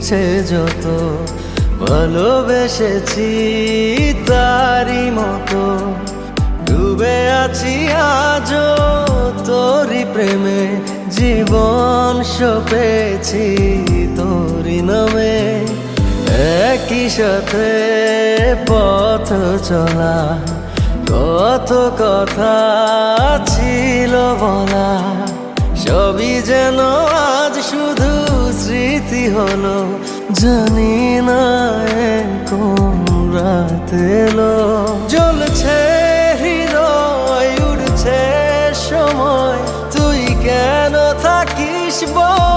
ইচ্ছে যত ভালোবেসেছি তারই মতো ডুবে আছি আজও তোরই প্রেমে জীবন সপেছি তোরই নামে একই সাথে পথ চলা কত কথা ছিল বলা সবই যেন আজ শুধু স্মৃতি হলো জানি না কোন রাত এলো জ্বলছে হৃদয় উড়ছে সময় তুই কেন থাকিস বল